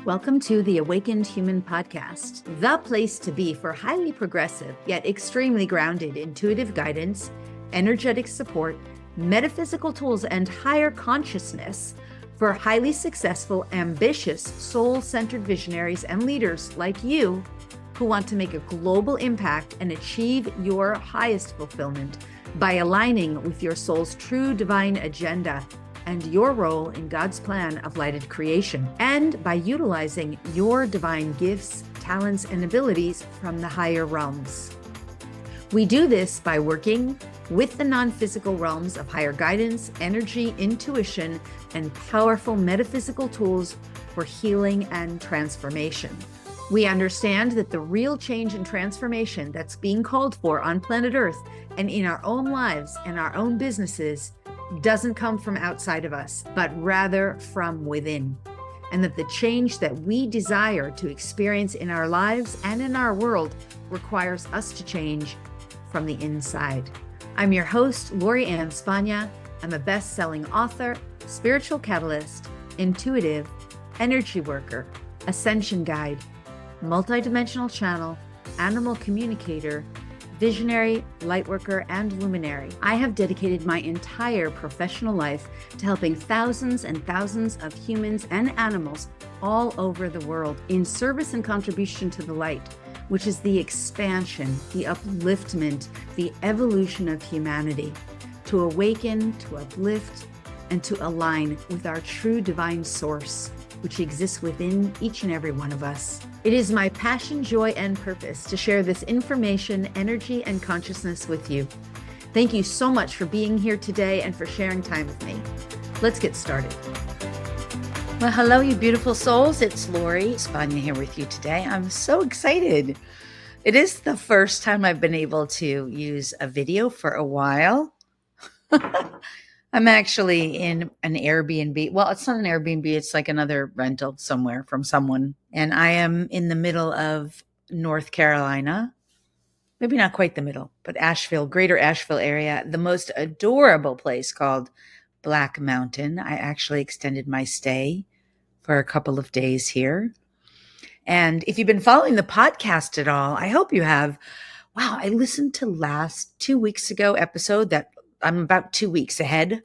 Welcome to the Awakened Human Podcast, the place to be for highly progressive yet extremely grounded intuitive guidance, energetic support, metaphysical tools, and higher consciousness for highly successful, ambitious, soul-centered visionaries and leaders like you who want to make a global impact and achieve your highest fulfillment by aligning with your soul's true divine agenda and your role in God's plan of lighted creation, and by utilizing your divine gifts, talents, and abilities from the higher realms. We do this by working with the non-physical realms of higher guidance, energy, intuition, and powerful metaphysical tools for healing and transformation. We understand that the real change and transformation that's being called for on planet Earth and in our own lives and our own businesses doesn't come from outside of us, but rather from within. And that the change that we desire to experience in our lives and in our world requires us to change from the inside. I'm your host, Lori Ann Spagna. I'm a best-selling author, spiritual catalyst, intuitive, energy worker, ascension guide, multidimensional channel, animal communicator, visionary, lightworker, and luminary. I have dedicated my entire professional life to helping thousands and thousands of humans and animals all over the world in service and contribution to the light, which is the expansion, the upliftment, the evolution of humanity, to awaken, to uplift, and to align with our true divine source, which exists within each and every one of us. It is my passion, joy, and purpose to share this information, energy, and consciousness with you. Thank you so much for being here today and for sharing time with me. Let's get started. Well, hello, you beautiful souls. It's Lori Spagna here with you today. I'm so excited. It is the first time I've been able to use a video for a while. I'm actually in an Airbnb. Well, it's not an Airbnb. It's like another rental somewhere from someone. And I am in the middle of North Carolina. Maybe not quite the middle, but Asheville, greater Asheville area. The most adorable place called Black Mountain. I actually extended my stay for a couple of days here. And if you've been following the podcast at all, I hope you have. Wow, I listened to last 2 weeks ago episode that I'm about 2 weeks ahead.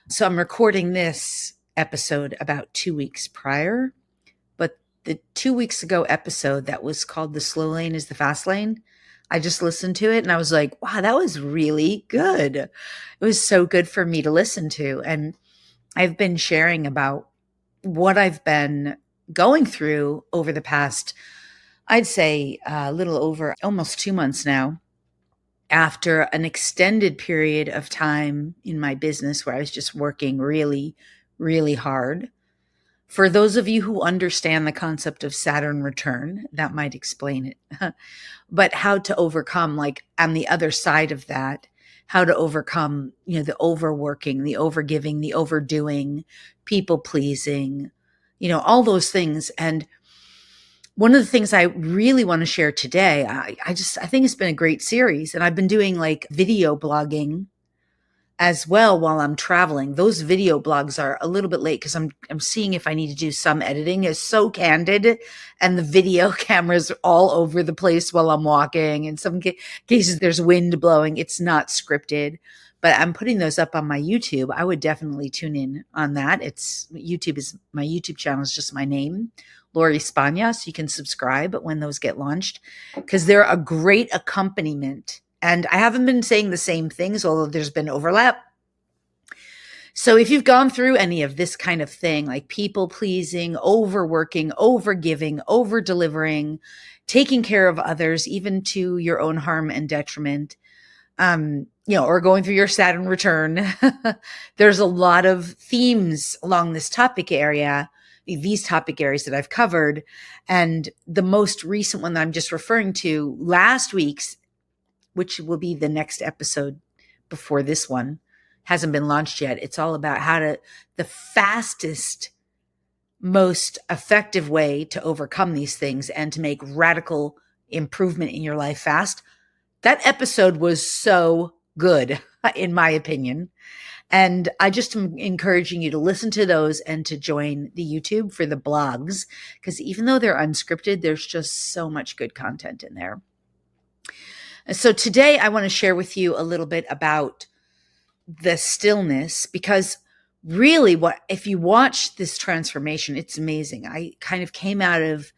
So I'm recording this episode about 2 weeks prior. But the 2 weeks ago episode that was called The Slow Lane is the Fast Lane, I just listened to it and I was like, wow, that was really good. It was so good for me to listen to. And I've been sharing about what I've been going through over the past, I'd say a little over almost 2 months now, after an extended period of time in my business where I was just working really, really hard. For those of you who understand the concept of Saturn return, that might explain it. But how to overcome, like on the other side of that, how to overcome, the overworking, the overgiving, the overdoing, people pleasing, all those things. And one of the things I really want to share today, I think it's been a great series, and I've been doing like video blogging as well while I'm traveling. Those video blogs are a little bit late because I'm seeing if I need to do some editing. It's so candid, and the video cameras all over the place while I'm walking. In some cases, there's wind blowing. It's not scripted, but I'm putting those up on my YouTube. I would definitely tune in on that. My YouTube channel is just my name, Lori Spagna, so you can subscribe when those get launched, because they're a great accompaniment. And I haven't been saying the same things, although there's been overlap. So if you've gone through any of this kind of thing, like people pleasing, overworking, overgiving, over-delivering, taking care of others, even to your own harm and detriment, or going through your Saturn return, there's a lot of themes along this topic area, these topic areas that I've covered. And the most recent one that I'm just referring to, last week's, which will be the next episode before this one, hasn't been launched yet. It's all about the fastest, most effective way to overcome these things and to make radical improvement in your life fast. That episode was so good, in my opinion. And I just am encouraging you to listen to those and to join the YouTube for the blogs, because even though they're unscripted, there's just so much good content in there. So today I want to share with you a little bit about the stillness, because really, what if you watch this transformation, it's amazing. I kind of came out of,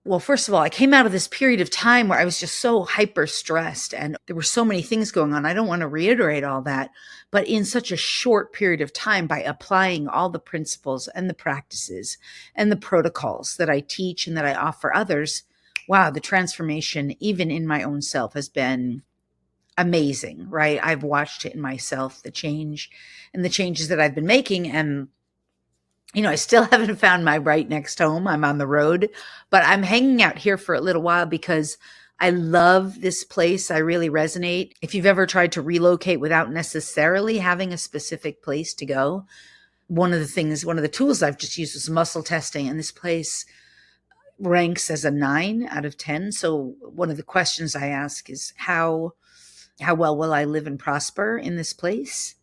well, first of all, I came out of this period of time where I was just so hyper stressed and there were so many things going on. I don't want to reiterate all that, but in such a short period of time, by applying all the principles and the practices and the protocols that I teach and that I offer others, wow, the transformation, even in my own self, has been amazing, right? I've watched it in myself, the change and the changes that I've been making. And I still haven't found my right next home. I'm on the road, but I'm hanging out here for a little while because I love this place. I really resonate. If you've ever tried to relocate without necessarily having a specific place to go, one of the tools I've just used was muscle testing, and this place ranks as a 9 out of 10. So one of the questions I ask is how well will I live and prosper in this place?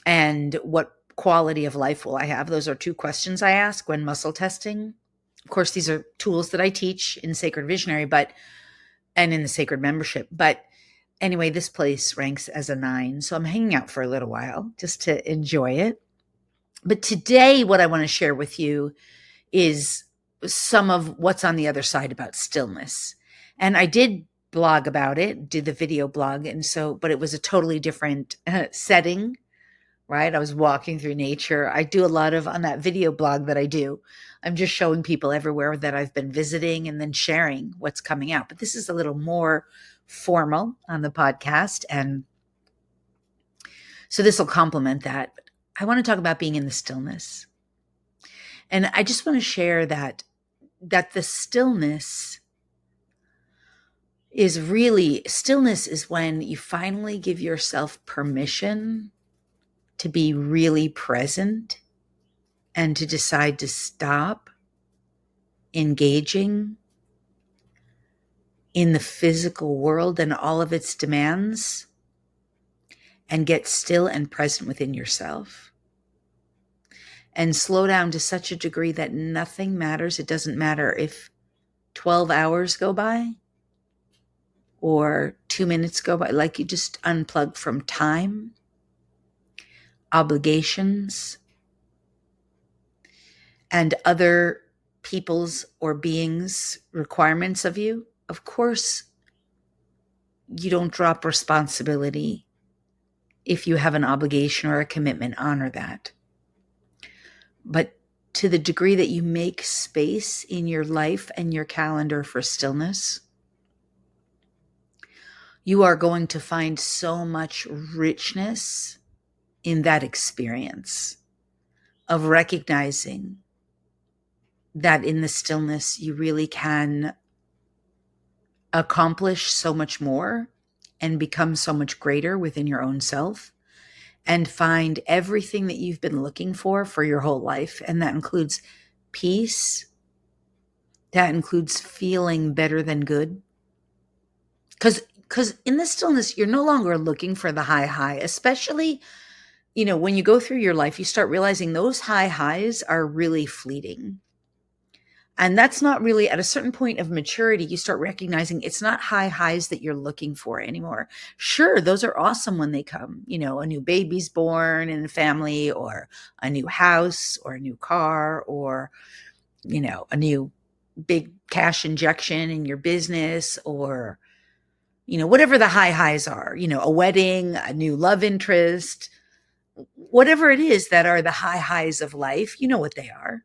And what quality of life will I have? Those are 2 questions I ask when muscle testing. Of course, these are tools that I teach in Sacred Visionary, and in the Sacred Membership. But anyway, this place ranks as a 9. So I'm hanging out for a little while just to enjoy it. But today, what I want to share with you is some of what's on the other side about stillness. And I did blog about it, did the video blog. But it was a totally different setting, right? I was walking through nature. I do a lot of, on that video blog that I do, I'm just showing people everywhere that I've been visiting and then sharing what's coming out. But this is a little more formal on the podcast. And so this will complement that. But I want to talk about being in the stillness. And I just want to share that the stillness is when you finally give yourself permission to be really present and to decide to stop engaging in the physical world and all of its demands and get still and present within yourself. And slow down to such a degree that nothing matters. It doesn't matter if 12 hours go by or 2 minutes go by. Like, you just unplug from time, obligations, and other people's or beings' requirements of you. Of course, you don't drop responsibility. If you have an obligation or a commitment, honor that. But to the degree that you make space in your life and your calendar for stillness, you are going to find so much richness in that experience of recognizing that in the stillness you really can accomplish so much more and become so much greater within your own self and find everything that you've been looking for your whole life. And that includes peace. That includes feeling better than good. Because in the stillness, you're no longer looking for the high, especially, when you go through your life, you start realizing those highs are really fleeting. And that's not really, at a certain point of maturity, you start recognizing it's not highs that you're looking for anymore. Sure, those are awesome when they come, a new baby's born in a family, or a new house, or a new car, or, a new big cash injection in your business, or, whatever the highs are, a wedding, a new love interest, whatever it is that are the highs of life, you know what they are.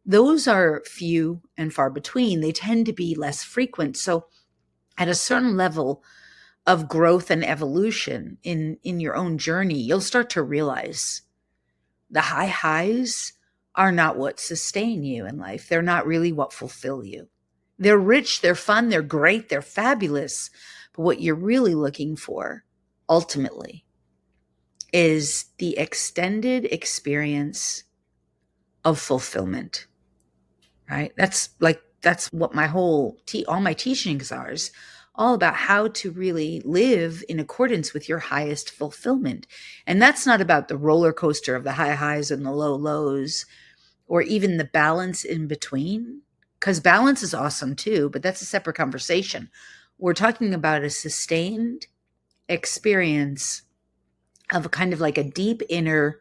Those are few and far between. They tend to be less frequent. So at a certain level of growth and evolution in your own journey, you'll start to realize the highs are not what sustain you in life. They're not really what fulfill you. They're rich, they're fun, they're great, they're fabulous. But what you're really looking for ultimately is the extended experience of fulfillment. Right? That's what my all my teachings are, is all about how to really live in accordance with your highest fulfillment. And that's not about the roller coaster of the high highs and the low lows, or even the balance in between, because balance is awesome too, but that's a separate conversation. We're talking about a sustained experience of a kind of like a deep inner,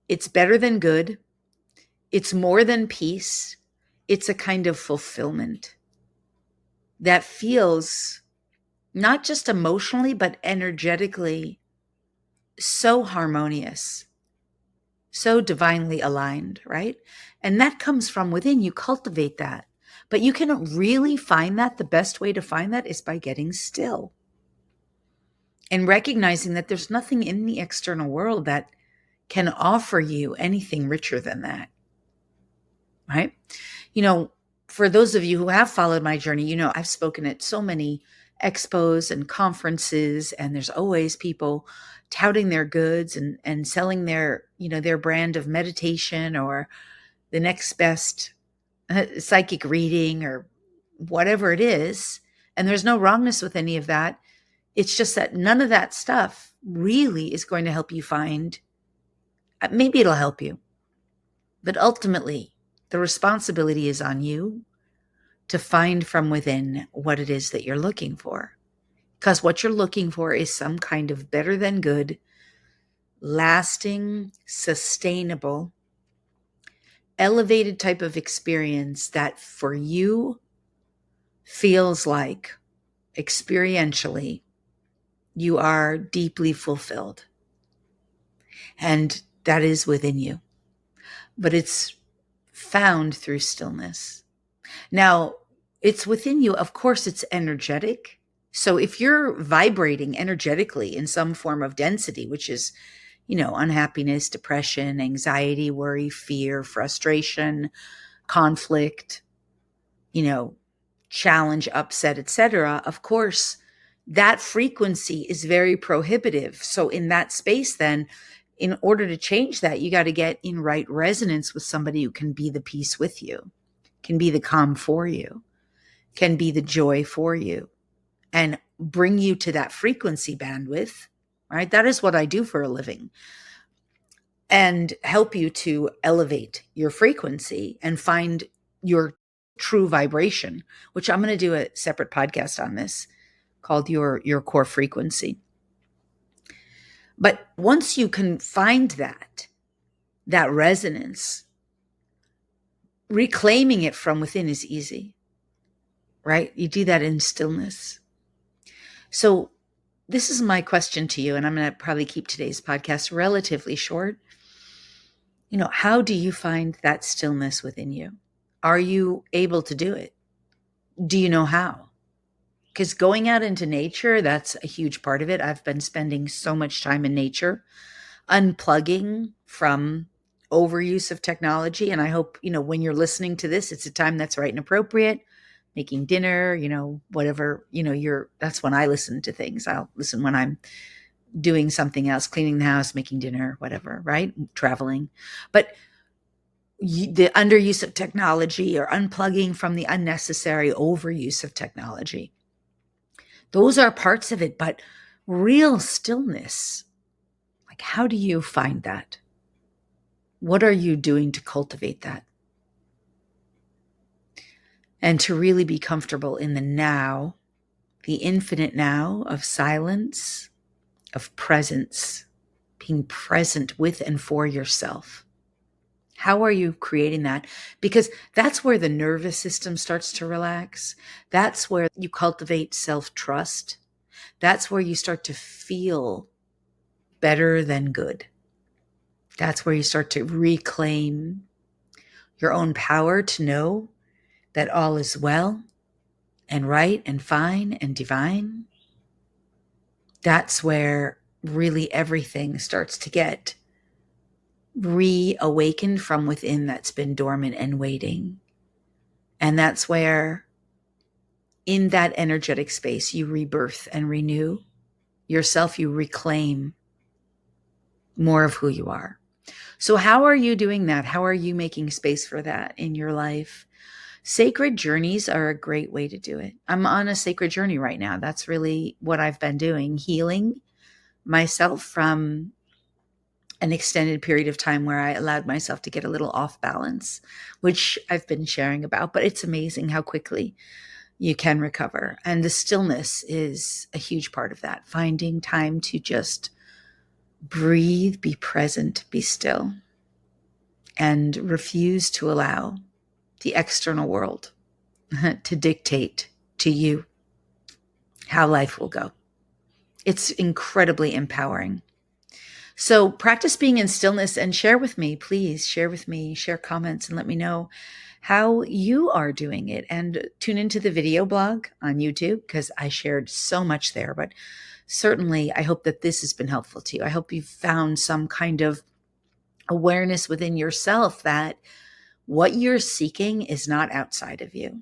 it's better than good, it's more than peace, it's a kind of fulfillment that feels not just emotionally, but energetically so harmonious, so divinely aligned, right? And that comes from within. You cultivate that. But you can really find that. The best way to find that is by getting still and recognizing that there's nothing in the external world that can offer you anything richer than that, right? You know, for those of you who have followed my journey, you know, I've spoken at so many expos and conferences, and there's always people touting their goods and selling their, you know, their brand of meditation or the next best psychic reading or whatever it is. And there's no wrongness with any of that. It's just that none of that stuff really is going to help you find, maybe it'll help you, but ultimately the responsibility is on you to find from within what it is that you're looking for. Because what you're looking for is some kind of better than good, lasting, sustainable, elevated type of experience that for you feels like experientially you are deeply fulfilled. And that is within you. But it's found through stillness. Now, it's within you. Of course, it's energetic. So if you're vibrating energetically in some form of density, which is, you know, unhappiness, depression, anxiety, worry, fear, frustration, conflict, you know, challenge, upset, etc., of course, that frequency is very prohibitive. So in that space, then, in order to change that, you got to get in right resonance with somebody who can be the peace with you, can be the calm for you, can be the joy for you, and bring you to that frequency bandwidth, right? That is what I do for a living, and help you to elevate your frequency and find your true vibration, which I'm going to do a separate podcast on this called your core frequency. But once you can find that resonance, reclaiming it from within is easy, right? You do that in stillness. So this is my question to you, and I'm going to probably keep today's podcast relatively short. You know, how do you find that stillness within you? Are you able to do it? Do you know how? Because going out into nature, that's a huge part of it. I've been spending so much time in nature, unplugging from overuse of technology. And I hope, you know, when you're listening to this, it's a time that's right and appropriate. Making dinner, you know, whatever, you know, that's when I listen to things. I'll listen when I'm doing something else, cleaning the house, making dinner, whatever, right? Traveling. But the underuse of technology or unplugging from the unnecessary overuse of technology, those are parts of it. But real stillness, like, how do you find that? What are you doing to cultivate that? And to really be comfortable in the now, the infinite now of silence, of presence, being present with and for yourself. How are you creating that? Because that's where the nervous system starts to relax. That's where you cultivate self-trust. That's where you start to feel better than good. That's where you start to reclaim your own power to know that all is well and right and fine and divine. That's where really everything starts to get reawakened from within that's been dormant and waiting. And that's where, in that energetic space, you rebirth and renew yourself. You reclaim more of who you are. So how are you doing that? How are you making space for that in your life? Sacred journeys are a great way to do it. I'm on a sacred journey right now. That's really what I've been doing, healing myself from an extended period of time where I allowed myself to get a little off balance, which I've been sharing about. But it's amazing how quickly you can recover. And the stillness is a huge part of that. Finding time to just breathe, be present, be still, and refuse to allow the external world to dictate to you how life will go. It's incredibly empowering. So practice being in stillness and share with me, please share with me, share comments and let me know how you are doing it. And tune into the video blog on YouTube because I shared so much there. But certainly I hope that this has been helpful to you. I hope you've found some kind of awareness within yourself that what you're seeking is not outside of you.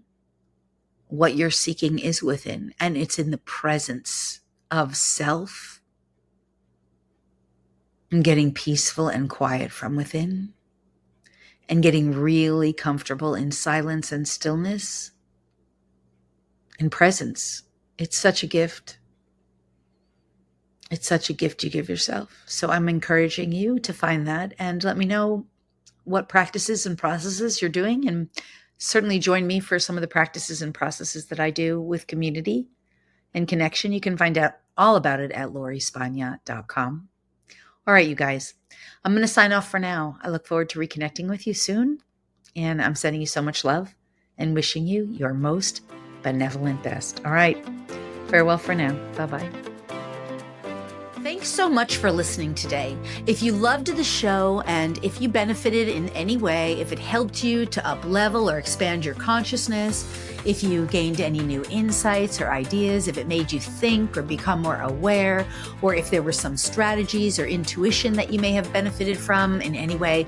What you're seeking is within, and it's in the presence of self and getting peaceful and quiet from within and getting really comfortable in silence and stillness and presence. It's such a gift. It's such a gift you give yourself. So I'm encouraging you to find that and let me know what practices and processes you're doing, and certainly join me for some of the practices and processes that I do with community and connection. You can find out all about it at lorispagna.com. All right, you guys, I'm going to sign off for now. I look forward to reconnecting with you soon, and I'm sending you so much love and wishing you your most benevolent best. All right, farewell for now. Bye-bye. Thanks so much for listening today. If you loved the show and if you benefited in any way, if it helped you to up-level or expand your consciousness, if you gained any new insights or ideas, if it made you think or become more aware, or if there were some strategies or intuition that you may have benefited from in any way,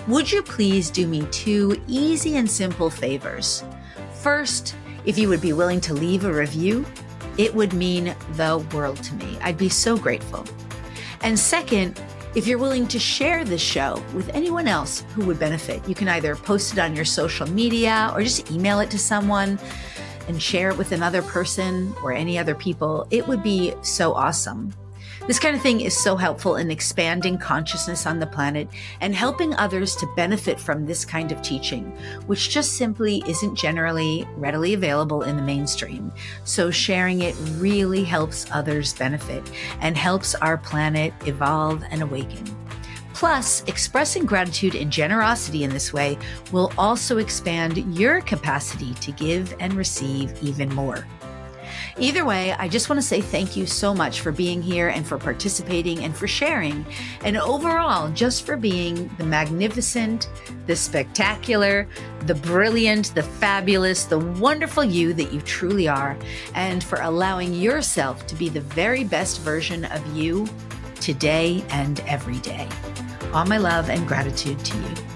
would you please do me 2 easy and simple favors? First, if you would be willing to leave a review, it would mean the world to me. I'd be so grateful. And second, if you're willing to share this show with anyone else who would benefit, you can either post it on your social media or just email it to someone and share it with another person or any other people. It would be so awesome. This kind of thing is so helpful in expanding consciousness on the planet and helping others to benefit from this kind of teaching, which just simply isn't generally readily available in the mainstream. So sharing it really helps others benefit and helps our planet evolve and awaken. Plus, expressing gratitude and generosity in this way will also expand your capacity to give and receive even more. Either way, I just want to say thank you so much for being here and for participating and for sharing, and overall, just for being the magnificent, the spectacular, the brilliant, the fabulous, the wonderful you that you truly are, and for allowing yourself to be the very best version of you today and every day. All my love and gratitude to you.